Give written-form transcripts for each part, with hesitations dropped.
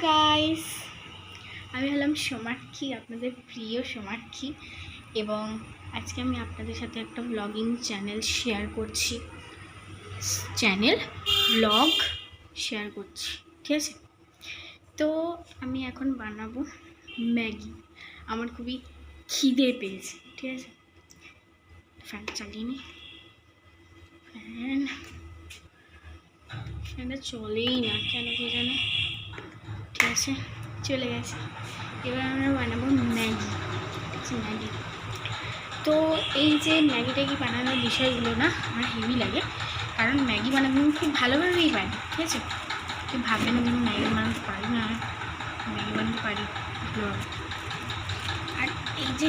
Guys, আমি হলাম সোমাক্ষী, আপনাদের প্রিয় সোমাক্ষী। এবং আজকে আমি আপনাদের সাথে একটা ব্লগিং চ্যানেল শেয়ার করছি, ব্লগ শেয়ার করছি, ঠিক আছে? তো আমি এখন বানাবো ম্যাগি। আমার খুবই খিদে পেয়েছে, ঠিক আছে? ফ্যান চালিয়ে নি, ফ্যানটা চলেই না কেন কে জানে। ঠিক আছে, চলে গেছে। এবার আমরা বানাবো ম্যাগি। ম্যাগি তো এই যে ম্যাগি বানানোর বিষয়গুলো না আমার হেভি লাগে, কারণ ম্যাগি বানানো খুব ভালোভাবেই পারি, ঠিক আছে? তুই ভাববেন আমি ম্যাগি বানাতে পারি না, ম্যাগি বানাতে পারি ভালোভাবে। আর এই যে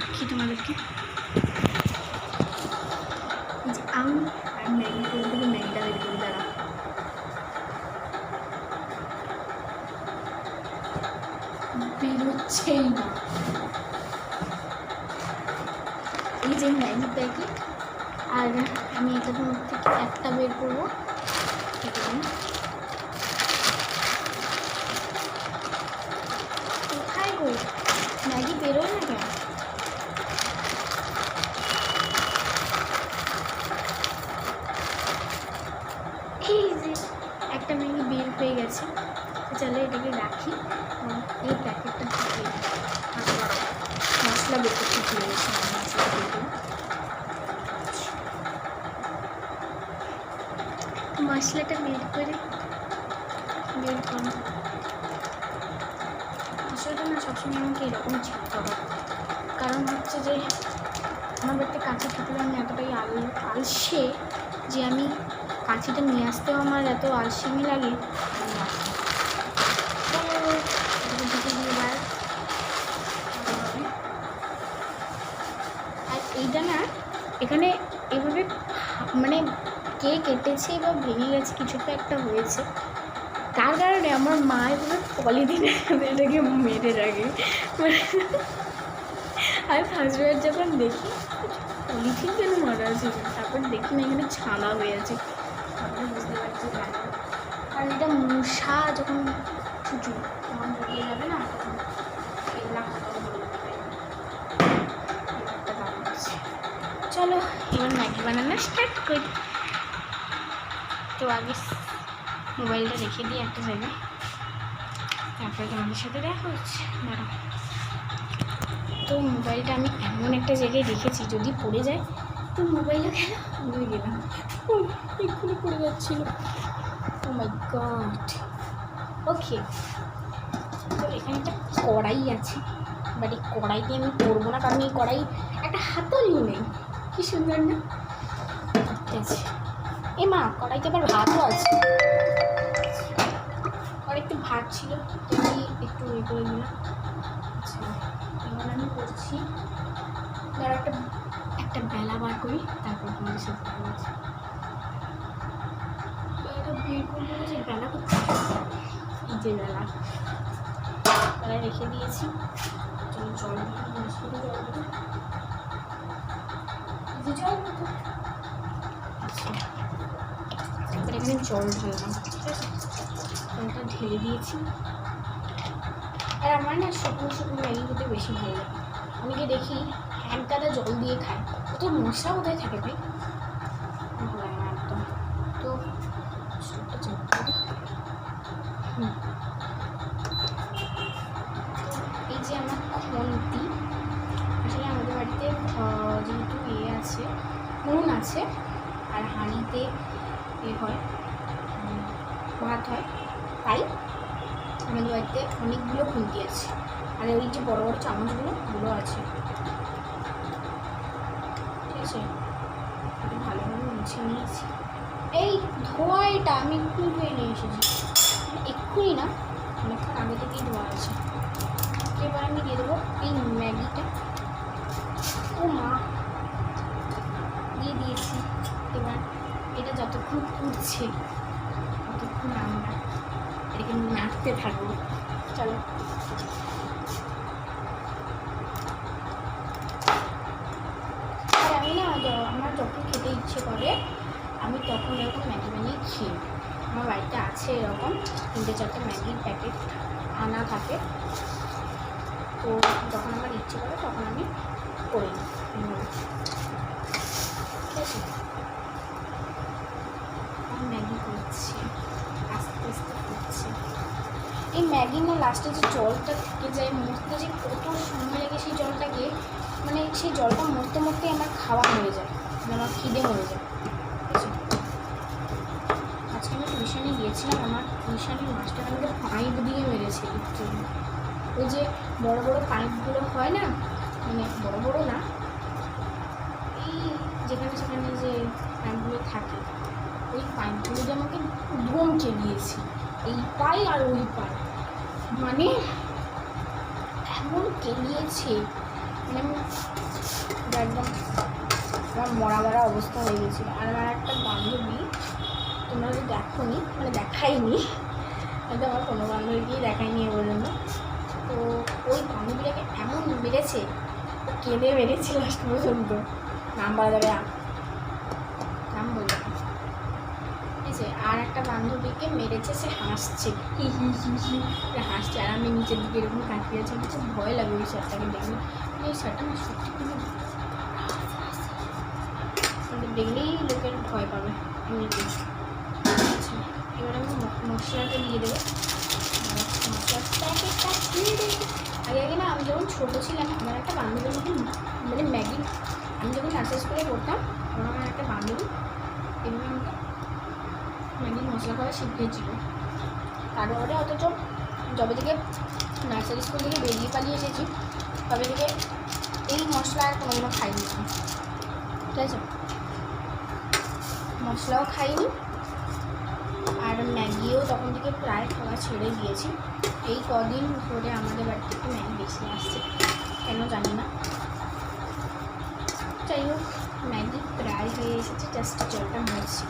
রাখি তোমাদেরকে, এই যে আমি আর ম্যাগি করে থেকে ম্যাগিটা বের করে দাঁড়া। বেরোচ্ছেই না। এই যে ম্যাগি প্যাকেট, আর আমি এটার মধ্যে থেকে একটা বের করবো। কোথায় গো ম্যাগি বেরোয় না কেন? এই যে একটা ম্যাগি বের হয়ে গেছে। চলো এটাকে রাখি। এই প্যাকেটটা ঢুকিয়ে মশলা বের করতে ভুলে গেছি। মশলাটা বের করো। মশলাটা না সবসময় আমাকে এরকম ছিটতে হবে, কারণ হচ্ছে যে আমার বাড়িতে কাঁচি থাকলে আমি এতটাই আলসে যে আমি কাঁচিটা নিয়ে আসতেও আমার এত আলসেমি লাগে। আর এইটা না এখানে এভাবে মানে কে কেটেছে বা ভেঙে গেছে, কিছু তো একটা হয়েছে, তার কারণে আমার মা এভাবে পলিথিনে এটাকে মেরে রাখে। আর ফার্স্টবার যখন দেখি পলিথিন কেন মারা আছে, তারপর দেখি না এখানে ছালা হয়ে আছে, তারপরে বুঝতে পারছি কেন। কারণ এটা মশা যখন ছুটু তখন বেরিয়ে যাবে না, তখন এগুলা চলো এবার ম্যাগি বানানো স্টার্ট করি। তো আগে মোবাইলটা রেখে দিই একটা জায়গায়, তারপরে তোমাদের সাথে দেখা হচ্ছে। দাঁড়া, তো মোবাইলটা আমি এমন একটা জায়গায় রেখেছি যদি পড়ে যায় তো মোবাইলটা কেন ভুলে গেলাম, এক্ষুনি পড়ে যাচ্ছিল। ও মাই গড। ওকে, তো এখানে একটা কড়াই আছে, বাট এই কড়াইতে আমি করবো না, কারণ এই কড়াই একটা হাতলও নেই। কি সুন্দর না? ঠিক আছে, এ মা কড়াইতে আবার ভাতও আছে। কড়াইতে ভাত ছিল, আমি একটু ইয়ে করে দিলাম। আচ্ছা, এবার আমি করছি, ধরো একটা বেলা বার করি, তারপর তোমাদের সাথে ভালো আছে। বেলাটা বের করবো, যে বেলা করতে এই যে বেলা বেলা রেখে দিয়েছি। জল এবার এখানে জল ঢাললাম, ঠিক আছে? জলটা ঢেলে দিয়েছি। আর আমার না শুকনো শুকনো ম্যাগি খেতে বেশি ভালো লাগে। অনেকে দেখি এক গাদা জল দিয়ে খায়, ও তো মশলা কোথায় থাকে ভাই, ভালো লাগে না একদম। তো স্টোভটা চাপতে হবে। এই যে আমার খন্তি, আসলে আমাদের বাড়িতে যেহেতু আছে, নুন আছে, আর হাঁড়িতে হয় ভাত হয়, তাই আমাদের বাড়িতে অনেকগুলো খুন্তি আছে। আর ওই যে বড় বড় চামচগুলো আছে, ঠিক আছে? ভালোভাবে মুছে নিয়েছি। এই ধোয়া, এটা আমি এক্ষুনি ধুয়ে নিয়ে এসেছি, এক্ষুনি না, অনেকক্ষণ আগে থেকেই ধোয়া আছে। এবার আমি দিয়ে দেবো এই ম্যাগিটা। ও মা, দিয়ে দিয়েছি। এবার এটা যতক্ষণ ফুটছে ততক্ষণ আমরা এটাকে নাড়তে থাকবো। চলো, আর আমি না আমার যখন খেতে ইচ্ছে করে আমি তখন এরকম ম্যাগি বানিয়ে খেয়ে, আমার বাড়িতে আছে এরকম 3-4টে ম্যাগির প্যাকেট আনা থাকে, তো যখন আমার ইচ্ছে করে তখন আমি করে নিই। ঠিক আছে, আমি ম্যাগি করছি, আস্তে আস্তে করছি। এই ম্যাগি না লাস্টে যে জলটা থেকে যায় মরতে, যে কত সময় লাগে সেই জলটাকে, মানে সেই জলটা মরতে মরতেই আমার খাওয়া মরে যায়, মানে আমার খিদে মরে যায়। ঠিক আছে, আজকে আমি টিউশনে গিয়েছিলাম, আমার টিউশনের মাস্টার আমাকে পাইপ দিয়ে মেরেছে। ওই যে বড় বড় পাইপগুলো হয় না, মানে বড় বড় না, এই যেখানে সেখানে যে পাইপগুলো থাকে, ওই পাইপগুলো যে আমাকে ধমকে দিয়েছে, এই পাই আর ওই পাই, মানে এমন কেলিয়েছে, মানে একদম আমার মরা মরা অবস্থা হয়ে গেছিলো। আর আমার একটা বান্ধবী, তোমরা যদি দেখোনি, মানে দেখাইনি, হয়তো আমার কোনো বান্ধবীকেই দেখায়নি এ পর্যন্ত, তো ওই বান্ধবীটাকে এমন মেরেছে, কেঁদে মেরেছে লাস্ট পর্যন্ত, নাম বলা যাবে না, নাম বলবে না। ঠিক আছে, আর একটা বান্ধবীকে মেরেছে, সে হাসছে, হি হি হি হি হাসছে, আর আমি নিচের দিকে এরকম তাকিয়ে আছে। কিছু ভয় লাগে ওই শার্টটাকে দেখলে, এই শার্টটা না সত্যি খুবই দেখলেই লোকের ভয় পাবে এমনিতে। আচ্ছা, এবার আমি মশলাটা দিয়ে দেবো, মশলার প্যাকেটটা দিয়ে দেবো। আগে আগে না, আমি যখন ছোটো ছিলাম, আমার একটা বান্ধবীর মতন, মানে ম্যাগি, আমি যখন নার্সারি স্কুলে পড়তাম, তখন আমার একটা বান্ধবী এভাবে আমাকে ম্যাগি মশলা করা শিখিয়েছিল। তারপরে অথচ যবে থেকে নার্সারি স্কুল থেকে বেরিয়ে পালিয়ে এসেছি, তবে থেকে এই মশলা আর কোনোদিনও খাইনি। ঠিক আছে, মশলাও খাইনি, আর ম্যাগিও তখন থেকে প্রায় খাওয়া ছেড়ে দিয়েছি। এই কদিন ধরে আমাদের বাড়ি থেকে ম্যাগি বেশি আসছে, কেন জানি না। যাই হোক, ম্যাগি প্রায় হয়ে এসেছে, জাস্ট জলটা মরছে,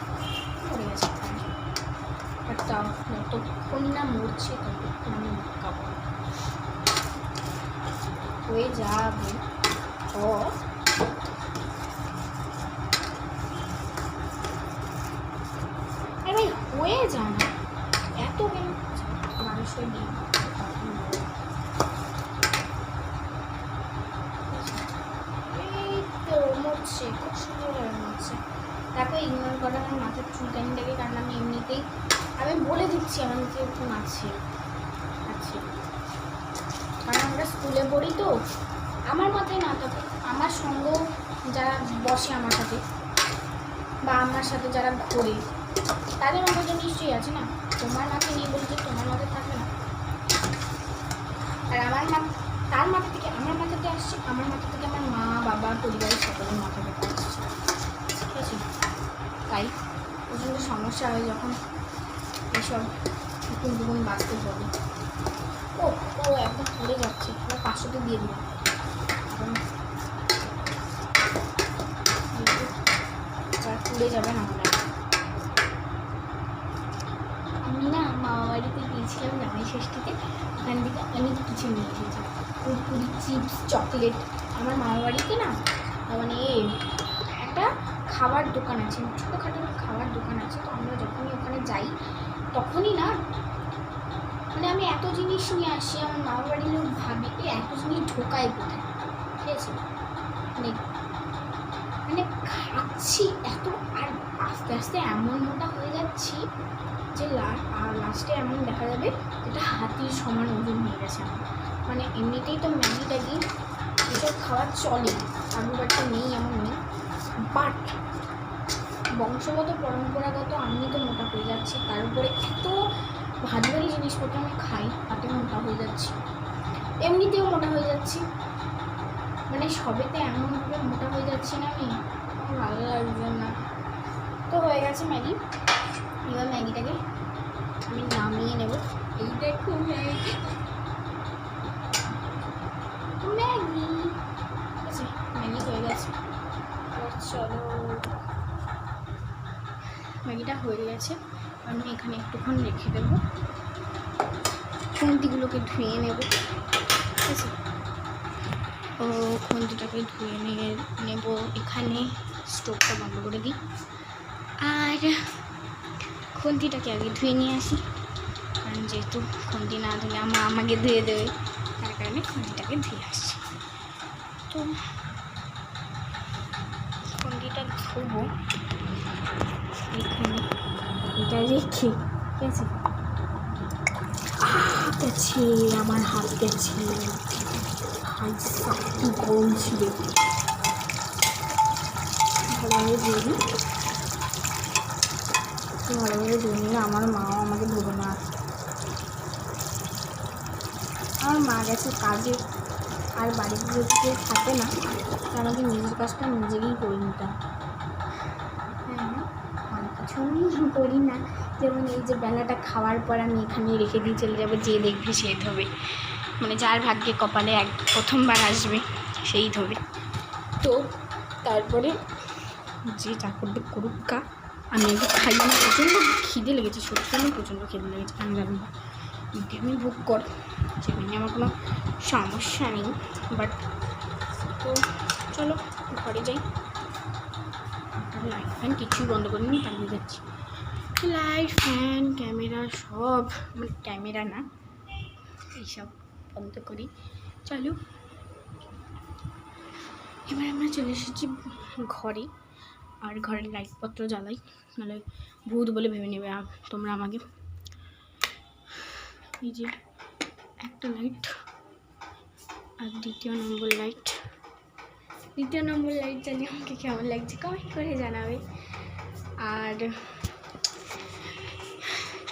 মরে গেছে প্রায়, বাট তাও যতক্ষণ না মরছে ততক্ষণ আমি খাবো, হয়ে যাবে। ও ভাই, হয়ে যায় না এত কেন মানুষের দিন। এই তো মরছে, খুব সুন্দরভাবে মরছে। তাকে ইগনোর করা আমার মাথার চুলকানিটাকে, কারণ আমি এমনিতেই, আমি বলে দিচ্ছি আমার নিচে একটু আছে, কারণ আমরা স্কুলে পড়ি তো, আমার মাথায় না থাকে, আমার সঙ্গ যারা বসে আমার সাথে বা আমার সাথে যারা ঘোরে, তাদের মাথায় তো নিশ্চয়ই আছে না। তোমার মাথায় নেই বলতে তোমার মাথায় থাকবে না, আর আমার তার মাথা থেকে আমার মাথাতে আসছে, আমার মাথা থেকে আমার মা বাবা পরিবারের সকলের মাথা থেকে আসছে। ঠিক আছে, তাই প্রচণ্ড সমস্যা হয় যখন এইসব নতুন দুগুণ বাঁচতে বলি। ও ও একদম পুড়ে যাচ্ছে, এবার 500তে দিয়ে দিলাম, পুড়ে যাবে না হলে। আমি না মামা বাড়িতে গিয়েছিলাম জামাই ষষ্ঠীতে, ওখান থেকে অনেক কিছু নিয়ে এসেছি, কুরকুরি, চিপস, চকলেট। আমার মামা বাড়িতে না মানে একটা খাবার দোকান আছে, ছোটোখাটো খাবার দোকান আছে, তো আমরা যখনই ওখানে যাই তখনই না, মানে আমি এত জিনিস নিয়ে আসি, আমার মামা বাড়ির লোক ভাবে এত জিনিস ঢোকায় কোথায়। ঠিক আছে, মানে খাচ্ছি এত, আর আস্তে আস্তে এমন মোটা হয়ে যাচ্ছি যে লাস্টে এমন দেখা যাবে যেটা হাতির সমান ওজন হয়ে গেছে আমার। মানে এমনিতেই তো ম্যাগি ট্যাগি এসব খাওয়া চলে, আলু বাটা নেই এমন নেই, বাট বংশগত পরম্পরাগত আমি তো মোটা হয়ে যাচ্ছি, তার উপরে এত ভারী ভারী জিনিসপত্র আমি খাই, তাতে মোটা হয়ে যাচ্ছি, এমনিতেও মোটা হয়ে যাচ্ছি, মানে সবেতে এমনভাবে মোটা হয়ে যাচ্ছি না আমি, ভালো লাগছে না। তো হয়ে গেছে ম্যাগি, এবার ম্যাগিটাকে আমি নামিয়ে নেব। এই দেখো ম্যাগি, ম্যাগি ঠিক আছে, ম্যাগি হয়ে গেছে। চলো, ম্যাগিটা হয়ে গেছে, আমি এখানে একটুক্ষণ রেখে দেবো, খুন্তিগুলোকে ধুয়ে নেব। ঠিক আছে, ও খুন্তিটাকে ধুয়ে নেব, এখানে স্টোভটা বন্ধ করে দিই, আর খুন্তিটাকে আগে ধুয়ে নিয়ে আসি, কারণ যেহেতু খুন্তি না ধুলে আমাকে ধুয়ে দেবে, তার কারণে খুন্তিটাকে ধুয়ে আসছি। তো খুন্তিটা ধুবো এখানে, এটা রেখে গেছে গেছে আমার হাত গেছে, হাই কি গরম ছিল। ভালোভাবে দিয়ে দিই, ভালোভাবে দিয়ে নিলে আমার মাও আমাকে ধুবে না। আমার মা গেছে কাজে, আর বাড়িতে যদি কেউ থাকে না, তো আমাকে নিজের কাজটা নিজেরই করে নিতাম। হ্যাঁ, অনেক কিছু আমি করি না, যেমন এই যে বেলাটা খাওয়ার পর আমি এখানে রেখে দিয়ে চলে যাবো, যে দেখবে সে ধোবে, মানে যার ভাগ্যে কপালে প্রথমবার আসবে সেই ধোবে। তো তারপরে যে যা করবে করুক কা, আমি আগে খাই। আমার প্রচণ্ড খিদে লেগেছে, সত্যি আমার প্রচণ্ড খিদে লেগেছে, আমি জানি না আমি ভোগ কর, সেটা নিয়ে আমার কোনো সমস্যা নেই। বাট তো চলো ঘরে যাই, লাইট ফ্যান কিছুই বন্ধ করিনি, পালিয়ে যাচ্ছি। লাইট ফ্যান ক্যামেরা সব, মানে ক্যামেরা না, এইসব বন্ধ করি। চলো এবার আমরা চলে এসেছি ঘরে, আর ঘরের লাইটপত্র জ্বালাই, নাহলে ভূত বলে ভেবে নেবে তোমরা আমাকে। এই যে একটা লাইট, আর দ্বিতীয় নম্বর লাইট জ্বালিয়ে আমাকে কেমন লাগছে কমেন্ট করে জানাবে। আর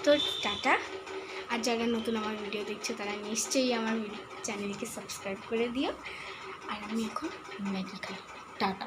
তো টাটা। আর যারা নতুন আমার ভিডিও দেখছে তারা নিশ্চয়ই আমার চ্যানেলকে সাবস্ক্রাইব করে দিও। আর আমি এখন ম্যাগি খাই, টাটা।